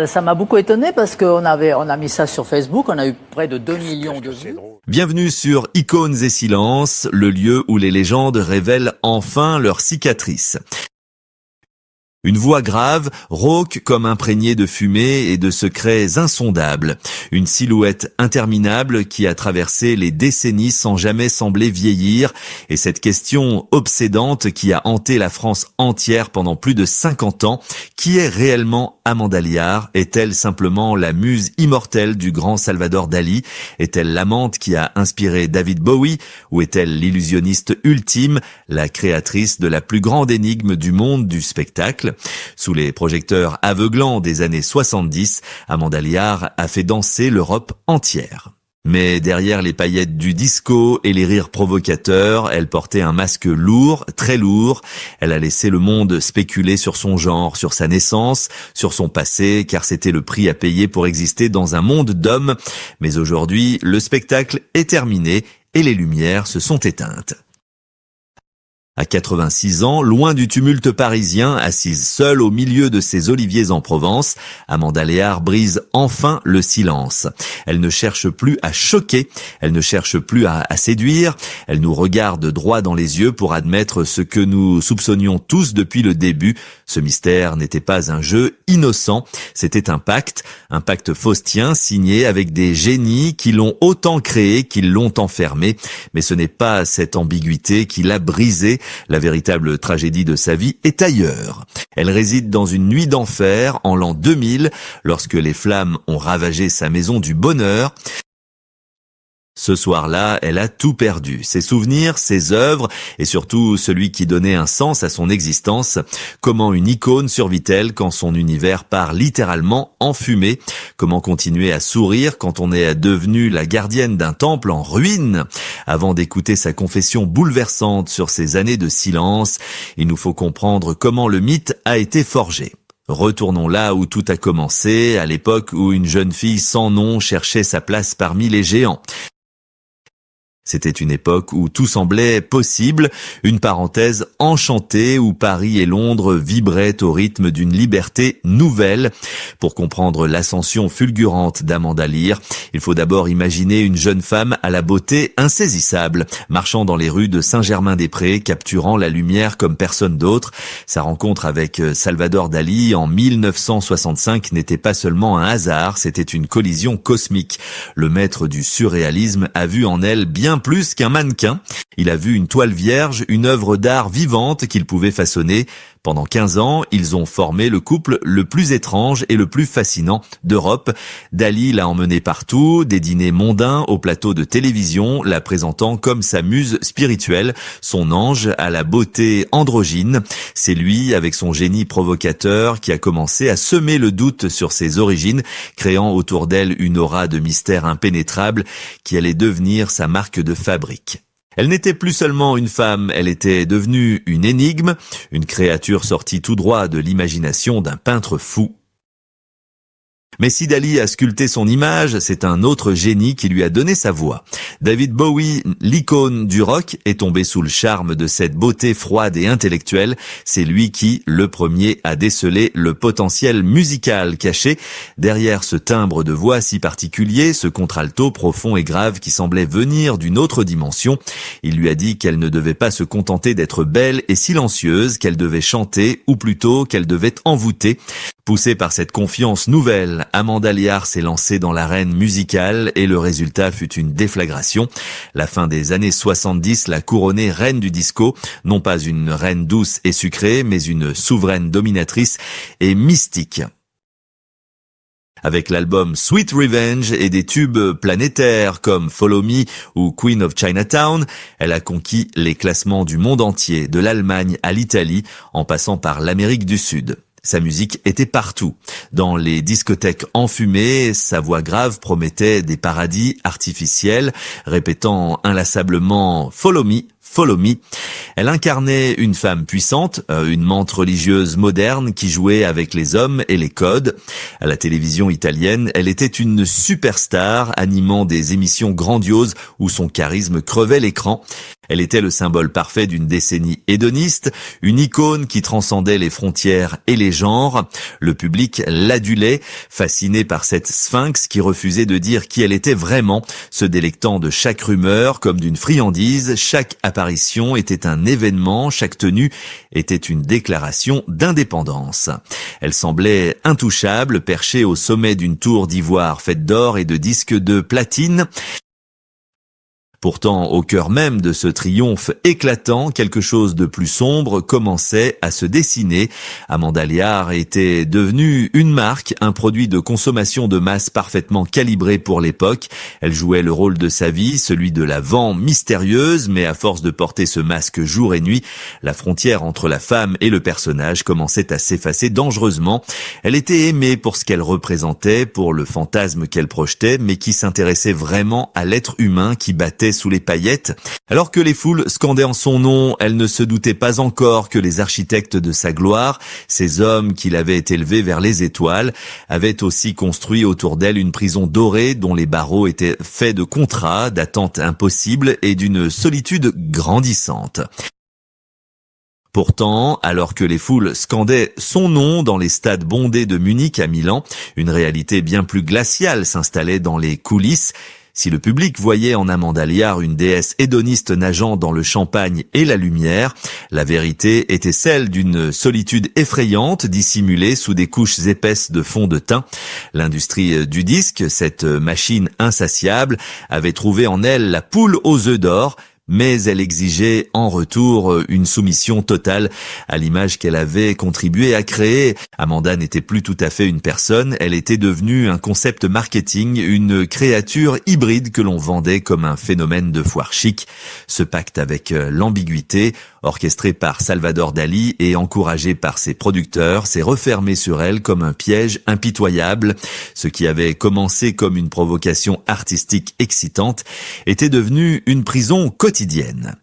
Ça m'a beaucoup étonné parce on a mis ça sur Facebook, on a eu près de 2 millions de vues. Bienvenue sur Icônes et Silences, le lieu où les légendes révèlent enfin leurs cicatrices. Une voix grave, rauque comme imprégnée de fumée et de secrets insondables. Une silhouette interminable qui a traversé les décennies sans jamais sembler vieillir. Et cette question obsédante qui a hanté la France entière pendant plus de 50 ans. Qui est réellement Amanda Lear? Est-elle simplement la muse immortelle du grand Salvador Dali? Est-elle l'amante qui a inspiré David Bowie? Ou est-elle l'illusionniste ultime, la créatrice de la plus grande énigme du monde du spectacle? Sous les projecteurs aveuglants des années 70, Amanda Lear a fait danser l'Europe entière. Mais derrière les paillettes du disco et les rires provocateurs, elle portait un masque lourd, très lourd. Elle a laissé le monde spéculer sur son genre, sur sa naissance, sur son passé, car c'était le prix à payer pour exister dans un monde d'hommes. Mais aujourd'hui, le spectacle est terminé et les lumières se sont éteintes. À 86 ans, loin du tumulte parisien, assise seule au milieu de ses oliviers en Provence, Amanda Lear brise enfin le silence. Elle ne cherche plus à choquer, elle ne cherche plus à séduire, elle nous regarde droit dans les yeux pour admettre ce que nous soupçonnions tous depuis le début. Ce mystère n'était pas un jeu innocent, c'était un pacte faustien signé avec des génies qui l'ont autant créé qu'ils l'ont enfermé. Mais ce n'est pas cette ambiguïté qui l'a brisé. La véritable tragédie de sa vie est ailleurs. Elle réside dans une nuit d'enfer en l'an 2000, lorsque les flammes ont ravagé sa maison du bonheur. Ce soir-là, elle a tout perdu, ses souvenirs, ses œuvres et surtout celui qui donnait un sens à son existence. Comment une icône survit-elle quand son univers part littéralement en fumée? Comment continuer à sourire quand on est devenu la gardienne d'un temple en ruine? Avant d'écouter sa confession bouleversante sur ses années de silence, il nous faut comprendre comment le mythe a été forgé. Retournons là où tout a commencé, à l'époque où une jeune fille sans nom cherchait sa place parmi les géants. C'était une époque où tout semblait possible, une parenthèse enchantée où Paris et Londres vibraient au rythme d'une liberté nouvelle. Pour comprendre l'ascension fulgurante d'Amanda Lear, il faut d'abord imaginer une jeune femme à la beauté insaisissable, marchant dans les rues de Saint-Germain-des-Prés, capturant la lumière comme personne d'autre. Sa rencontre avec Salvador Dali en 1965 n'était pas seulement un hasard, c'était une collision cosmique. Le maître du surréalisme a vu en elle bien plus qu'un mannequin. Il a vu une toile vierge, une œuvre d'art vivante qu'il pouvait façonner. Pendant 15 ans, ils ont formé le couple le plus étrange et le plus fascinant d'Europe. Dali l'a emmené partout, des dîners mondains au plateau de télévision, la présentant comme sa muse spirituelle, son ange à la beauté androgyne. C'est lui, avec son génie provocateur, qui a commencé à semer le doute sur ses origines, créant autour d'elle une aura de mystère impénétrable qui allait devenir sa marque de fabrique. Elle n'était plus seulement une femme, elle était devenue une énigme, une créature sortie tout droit de l'imagination d'un peintre fou. Mais si Dali a sculpté son image, c'est un autre génie qui lui a donné sa voix. David Bowie, l'icône du rock, est tombé sous le charme de cette beauté froide et intellectuelle. C'est lui qui, le premier, a décelé le potentiel musical caché derrière ce timbre de voix si particulier, ce contralto profond et grave qui semblait venir d'une autre dimension. Il lui a dit qu'elle ne devait pas se contenter d'être belle et silencieuse, qu'elle devait chanter, ou plutôt qu'elle devait envoûter. Poussée par cette confiance nouvelle, Amanda Lear s'est lancée dans l'arène musicale et le résultat fut une déflagration. La fin des années 70 l'a couronnée reine du disco, non pas une reine douce et sucrée, mais une souveraine dominatrice et mystique. Avec l'album Sweet Revenge et des tubes planétaires comme Follow Me ou Queen of Chinatown, elle a conquis les classements du monde entier, de l'Allemagne à l'Italie, en passant par l'Amérique du Sud. Sa musique était partout. Dans les discothèques enfumées, sa voix grave promettait des paradis artificiels, répétant inlassablement « Follow me, Follow Me. Elle incarnait une femme puissante, une menthe religieuse moderne qui jouait avec les hommes et les codes. À la télévision italienne, elle était une superstar animant des émissions grandioses où son charisme crevait l'écran. Elle était le symbole parfait d'une décennie hédoniste, une icône qui transcendait les frontières et les genres. Le public l'adulait, fasciné par cette sphinx qui refusait de dire qui elle était vraiment, se délectant de chaque rumeur comme d'une friandise. Chaque apparition était un événement, chaque tenue était une déclaration d'indépendance. Elle semblait intouchable, perchée au sommet d'une tour d'ivoire faite d'or et de disques de platine. Pourtant, au cœur même de ce triomphe éclatant, quelque chose de plus sombre commençait à se dessiner. Amanda Lear était devenue une marque, un produit de consommation de masse parfaitement calibré pour l'époque. Elle jouait le rôle de sa vie, celui de la Van mystérieuse, mais à force de porter ce masque jour et nuit, la frontière entre la femme et le personnage commençait à s'effacer dangereusement. Elle était aimée pour ce qu'elle représentait, pour le fantasme qu'elle projetait, mais qui s'intéressait vraiment à l'être humain qui battait sous les paillettes. Alors que les foules scandaient en son nom, elle ne se doutait pas encore que les architectes de sa gloire, ces hommes qui l'avaient élevée vers les étoiles, avaient aussi construit autour d'elle une prison dorée dont les barreaux étaient faits de contrats, d'attentes impossibles et d'une solitude grandissante. Pourtant, alors que les foules scandaient son nom dans les stades bondés de Munich à Milan, une réalité bien plus glaciale s'installait dans les coulisses. Si le public voyait en Amanda Lear une déesse hédoniste nageant dans le champagne et la lumière, la vérité était celle d'une solitude effrayante dissimulée sous des couches épaisses de fond de teint. L'industrie du disque, cette machine insatiable, avait trouvé en elle la poule aux œufs d'or, mais elle exigeait en retour une soumission totale à l'image qu'elle avait contribué à créer. Amanda n'était plus tout à fait une personne, elle était devenue un concept marketing, une créature hybride que l'on vendait comme un phénomène de foire chic. Ce pacte avec l'ambiguïté, orchestré par Salvador Dali et encouragé par ses producteurs, s'est refermé sur elle comme un piège impitoyable. Ce qui avait commencé comme une provocation artistique excitante était devenu une prison quotidienne.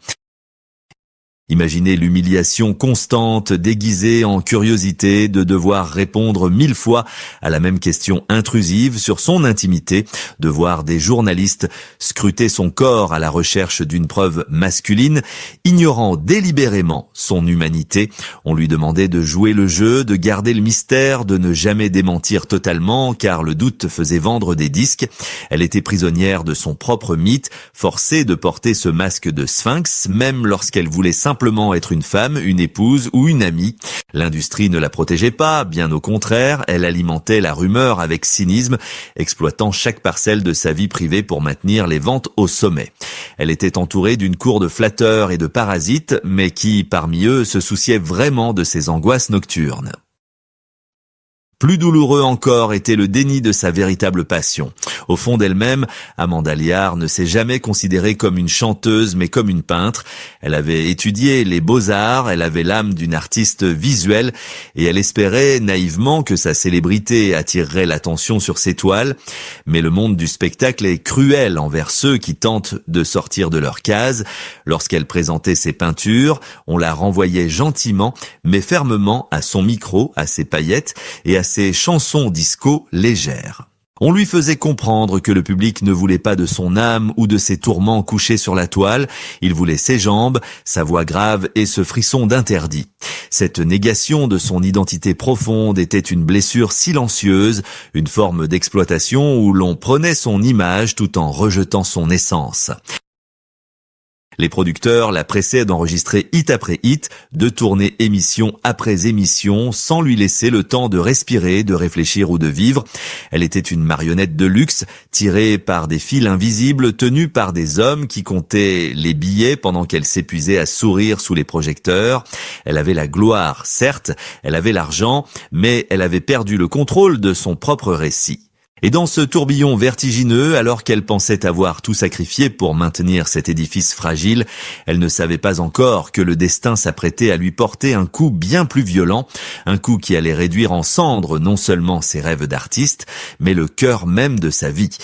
Imaginez l'humiliation constante, déguisée en curiosité, de devoir répondre 1000 fois à la même question intrusive sur son intimité, de voir des journalistes scruter son corps à la recherche d'une preuve masculine, ignorant délibérément son humanité. On lui demandait de jouer le jeu, de garder le mystère, de ne jamais démentir totalement, car le doute faisait vendre des disques. Elle était prisonnière de son propre mythe, forcée de porter ce masque de sphinx, même lorsqu'elle voulait simplement être une femme, une épouse ou une amie. L'industrie ne la protégeait pas, bien au contraire, elle alimentait la rumeur avec cynisme, exploitant chaque parcelle de sa vie privée pour maintenir les ventes au sommet. Elle était entourée d'une cour de flatteurs et de parasites, mais qui, parmi eux, se souciaient vraiment de ses angoisses nocturnes. Plus douloureux encore était le déni de sa véritable passion. Au fond d'elle-même, Amanda Lear ne s'est jamais considérée comme une chanteuse mais comme une peintre. Elle avait étudié les beaux-arts, elle avait l'âme d'une artiste visuelle et elle espérait naïvement que sa célébrité attirerait l'attention sur ses toiles. Mais le monde du spectacle est cruel envers ceux qui tentent de sortir de leur case. Lorsqu'elle présentait ses peintures, on la renvoyait gentiment mais fermement à son micro, à ses paillettes et à ses chansons disco légères. On lui faisait comprendre que le public ne voulait pas de son âme ou de ses tourments couchés sur la toile, il voulait ses jambes, sa voix grave et ce frisson d'interdit. Cette négation de son identité profonde était une blessure silencieuse, une forme d'exploitation où l'on prenait son image tout en rejetant son essence. Les producteurs la pressaient d'enregistrer hit après hit, de tourner émission après émission, sans lui laisser le temps de respirer, de réfléchir ou de vivre. Elle était une marionnette de luxe, tirée par des fils invisibles, tenue par des hommes qui comptaient les billets pendant qu'elle s'épuisait à sourire sous les projecteurs. Elle avait la gloire, certes, elle avait l'argent, mais elle avait perdu le contrôle de son propre récit. Et dans ce tourbillon vertigineux, alors qu'elle pensait avoir tout sacrifié pour maintenir cet édifice fragile, elle ne savait pas encore que le destin s'apprêtait à lui porter un coup bien plus violent, un coup qui allait réduire en cendres non seulement ses rêves d'artiste, mais le cœur même de sa vie.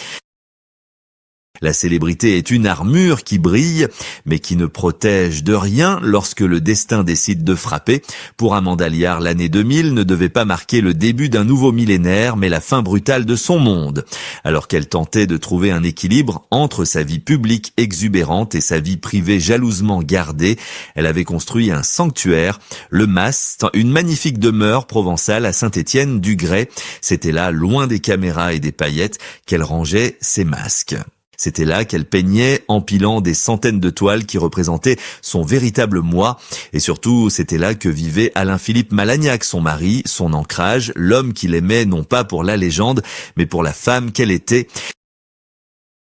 La célébrité est une armure qui brille, mais qui ne protège de rien lorsque le destin décide de frapper. Pour Amanda Lear, l'année 2000 ne devait pas marquer le début d'un nouveau millénaire, mais la fin brutale de son monde. Alors qu'elle tentait de trouver un équilibre entre sa vie publique exubérante et sa vie privée jalousement gardée, elle avait construit un sanctuaire, le Mas, une magnifique demeure provençale à Saint-Étienne-du-Grès. C'était là, loin des caméras et des paillettes, qu'elle rangeait ses masques. C'était là qu'elle peignait, empilant des centaines de toiles qui représentaient son véritable moi. Et surtout, c'était là que vivait Alain-Philippe Malagnac, son mari, son ancrage, l'homme qu'il aimait non pas pour la légende, mais pour la femme qu'elle était.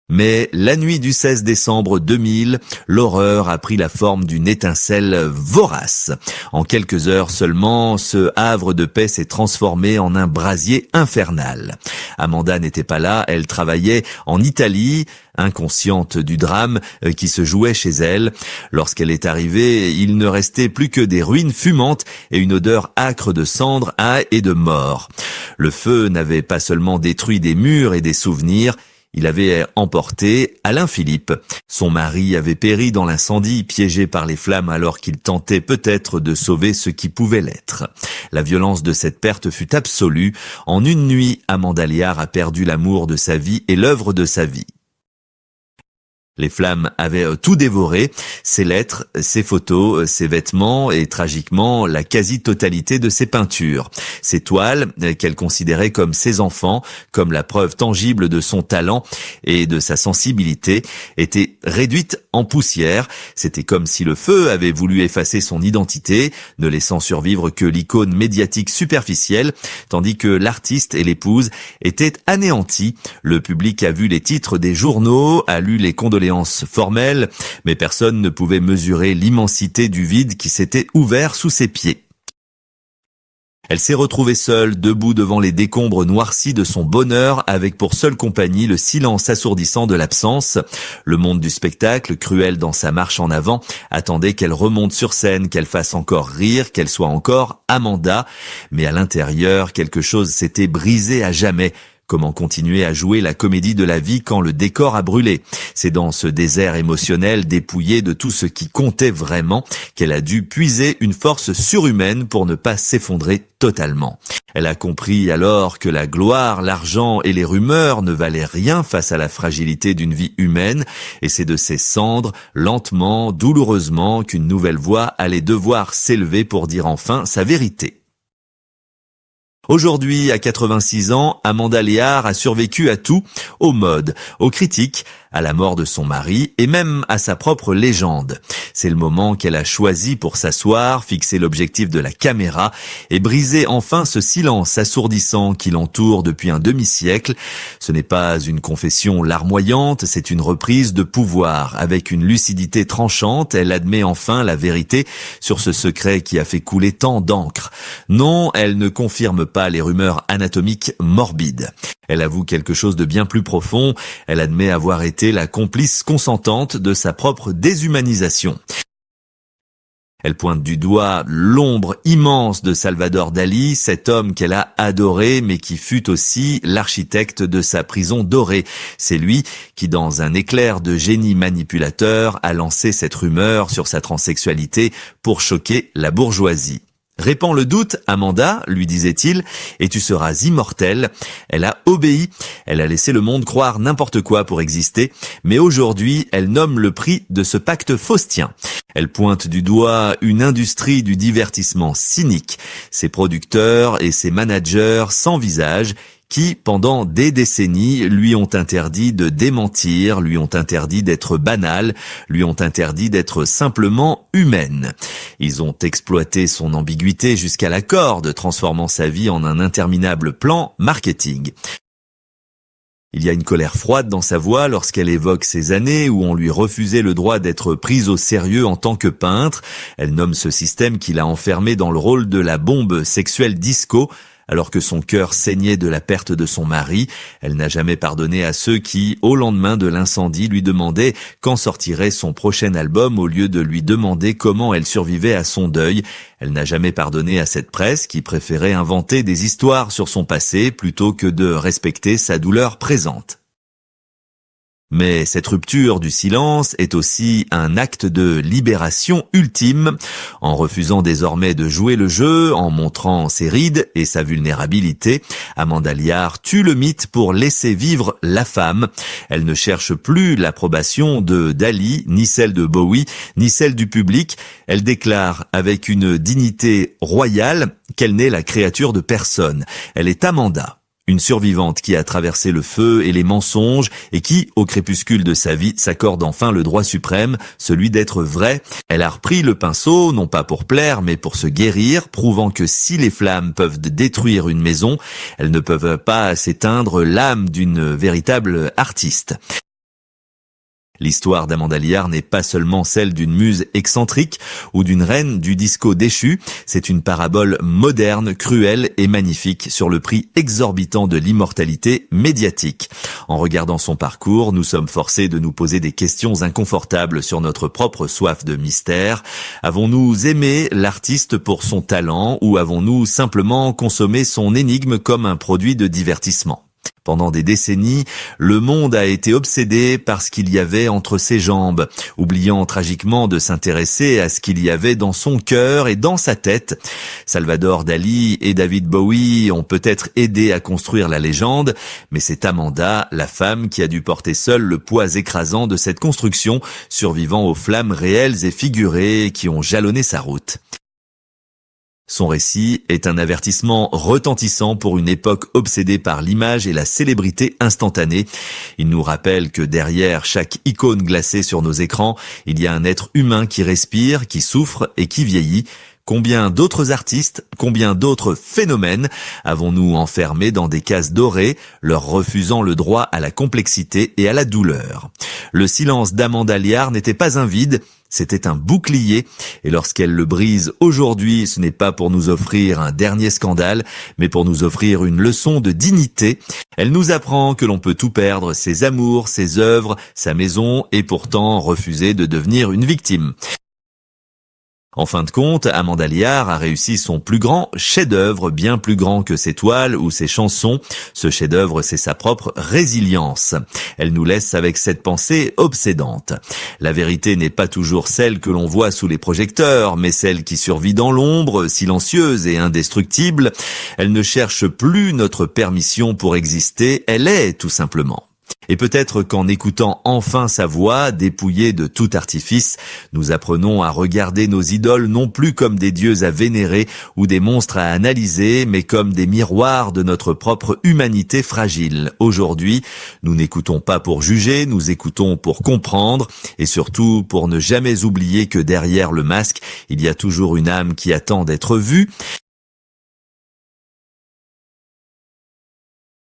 Mais la nuit du 16 décembre 2000, l'horreur a pris la forme d'une étincelle vorace. En quelques heures seulement, ce havre de paix s'est transformé en un brasier infernal. Amanda n'était pas là, elle travaillait en Italie, inconsciente du drame qui se jouait chez elle. Lorsqu'elle est arrivée, il ne restait plus que des ruines fumantes et une odeur âcre de cendres et de mort. Le feu n'avait pas seulement détruit des murs et des souvenirs, il avait emporté Alain-Philippe. Son mari avait péri dans l'incendie, piégé par les flammes alors qu'il tentait peut-être de sauver ce qui pouvait l'être. La violence de cette perte fut absolue. En une nuit, Amanda Lear a perdu l'amour de sa vie et l'œuvre de sa vie. Les flammes avaient tout dévoré, ses lettres, ses photos, ses vêtements et tragiquement la quasi-totalité de ses peintures. Ses toiles, qu'elle considérait comme ses enfants, comme la preuve tangible de son talent et de sa sensibilité, étaient réduites en poussière. C'était comme si le feu avait voulu effacer son identité, ne laissant survivre que l'icône médiatique superficielle, tandis que l'artiste et l'épouse étaient anéantis. Le public a vu les titres des journaux, a lu les condoléances formelles, mais personne ne pouvait mesurer l'immensité du vide qui s'était ouvert sous ses pieds. Elle s'est retrouvée seule, debout devant les décombres noircis de son bonheur, avec pour seule compagnie le silence assourdissant de l'absence. Le monde du spectacle, cruel dans sa marche en avant, attendait qu'elle remonte sur scène, qu'elle fasse encore rire, qu'elle soit encore Amanda. Mais à l'intérieur, quelque chose s'était brisé à jamais. Comment continuer à jouer la comédie de la vie quand le décor a brûlé? C'est dans ce désert émotionnel dépouillé de tout ce qui comptait vraiment qu'elle a dû puiser une force surhumaine pour ne pas s'effondrer totalement. Elle a compris alors que la gloire, l'argent et les rumeurs ne valaient rien face à la fragilité d'une vie humaine, et c'est de ces cendres, lentement, douloureusement, qu'une nouvelle voix allait devoir s'élever pour dire enfin sa vérité. Aujourd'hui, à 86 ans, Amanda Lear a survécu à tout, aux modes, aux critiques, à la mort de son mari et même à sa propre légende. C'est le moment qu'elle a choisi pour s'asseoir, fixer l'objectif de la caméra et briser enfin ce silence assourdissant qui l'entoure depuis un demi-siècle. Ce n'est pas une confession larmoyante, c'est une reprise de pouvoir. Avec une lucidité tranchante, elle admet enfin la vérité sur ce secret qui a fait couler tant d'encre. Non, elle ne confirme pas les rumeurs anatomiques morbides. Elle avoue quelque chose de bien plus profond, elle admet avoir été la complice consentante de sa propre déshumanisation. Elle pointe du doigt l'ombre immense de Salvador Dali, cet homme qu'elle a adoré mais qui fut aussi l'architecte de sa prison dorée. C'est lui qui, dans un éclair de génie manipulateur, a lancé cette rumeur sur sa transsexualité pour choquer la bourgeoisie. Répands le doute, Amanda, lui disait-il, et tu seras immortelle. Elle a obéi, elle a laissé le monde croire n'importe quoi pour exister, mais aujourd'hui, elle nomme le prix de ce pacte faustien. Elle pointe du doigt une industrie du divertissement cynique, ses producteurs et ses managers sans visage, qui, pendant des décennies, lui ont interdit de démentir, lui ont interdit d'être banale, lui ont interdit d'être simplement humaine. Ils ont exploité son ambiguïté jusqu'à la corde, transformant sa vie en un interminable plan marketing. Il y a une colère froide dans sa voix lorsqu'elle évoque ces années où on lui refusait le droit d'être prise au sérieux en tant que peintre. Elle nomme ce système qui l'a enfermée dans le rôle de la bombe sexuelle disco, alors que son cœur saignait de la perte de son mari. Elle n'a jamais pardonné à ceux qui, au lendemain de l'incendie, lui demandaient quand sortirait son prochain album au lieu de lui demander comment elle survivait à son deuil. Elle n'a jamais pardonné à cette presse qui préférait inventer des histoires sur son passé plutôt que de respecter sa douleur présente. Mais cette rupture du silence est aussi un acte de libération ultime. En refusant désormais de jouer le jeu, en montrant ses rides et sa vulnérabilité, Amanda Lear tue le mythe pour laisser vivre la femme. Elle ne cherche plus l'approbation de Dali, ni celle de Bowie, ni celle du public. Elle déclare avec une dignité royale qu'elle n'est la créature de personne. Elle est Amanda. Une survivante qui a traversé le feu et les mensonges et qui, au crépuscule de sa vie, s'accorde enfin le droit suprême, celui d'être vraie. Elle a repris le pinceau, non pas pour plaire, mais pour se guérir, prouvant que si les flammes peuvent détruire une maison, elles ne peuvent pas s'éteindre l'âme d'une véritable artiste. L'histoire d'Amanda Lear n'est pas seulement celle d'une muse excentrique ou d'une reine du disco déchu, c'est une parabole moderne, cruelle et magnifique sur le prix exorbitant de l'immortalité médiatique. En regardant son parcours, nous sommes forcés de nous poser des questions inconfortables sur notre propre soif de mystère. Avons-nous aimé l'artiste pour son talent ou avons-nous simplement consommé son énigme comme un produit de divertissement ? Pendant des décennies, le monde a été obsédé par ce qu'il y avait entre ses jambes, oubliant tragiquement de s'intéresser à ce qu'il y avait dans son cœur et dans sa tête. Salvador Dali et David Bowie ont peut-être aidé à construire la légende, mais c'est Amanda, la femme, qui a dû porter seule le poids écrasant de cette construction, survivant aux flammes réelles et figurées qui ont jalonné sa route. Son récit est un avertissement retentissant pour une époque obsédée par l'image et la célébrité instantanée. Il nous rappelle que derrière chaque icône glacée sur nos écrans, il y a un être humain qui respire, qui souffre et qui vieillit. Combien d'autres artistes, combien d'autres phénomènes avons-nous enfermés dans des cases dorées, leur refusant le droit à la complexité et à la douleur ? Le silence d'Amanda Lear n'était pas un vide, c'était un bouclier, et lorsqu'elle le brise aujourd'hui, ce n'est pas pour nous offrir un dernier scandale, mais pour nous offrir une leçon de dignité. Elle nous apprend que l'on peut tout perdre, ses amours, ses œuvres, sa maison, et pourtant refuser de devenir une victime. En fin de compte, Amanda Lear a réussi son plus grand chef-d'œuvre, bien plus grand que ses toiles ou ses chansons. Ce chef-d'œuvre, c'est sa propre résilience. Elle nous laisse avec cette pensée obsédante. La vérité n'est pas toujours celle que l'on voit sous les projecteurs, mais celle qui survit dans l'ombre, silencieuse et indestructible. Elle ne cherche plus notre permission pour exister, elle est tout simplement. Et peut-être qu'en écoutant enfin sa voix, dépouillée de tout artifice, nous apprenons à regarder nos idoles non plus comme des dieux à vénérer ou des monstres à analyser, mais comme des miroirs de notre propre humanité fragile. Aujourd'hui, nous n'écoutons pas pour juger, nous écoutons pour comprendre et surtout pour ne jamais oublier que derrière le masque, il y a toujours une âme qui attend d'être vue.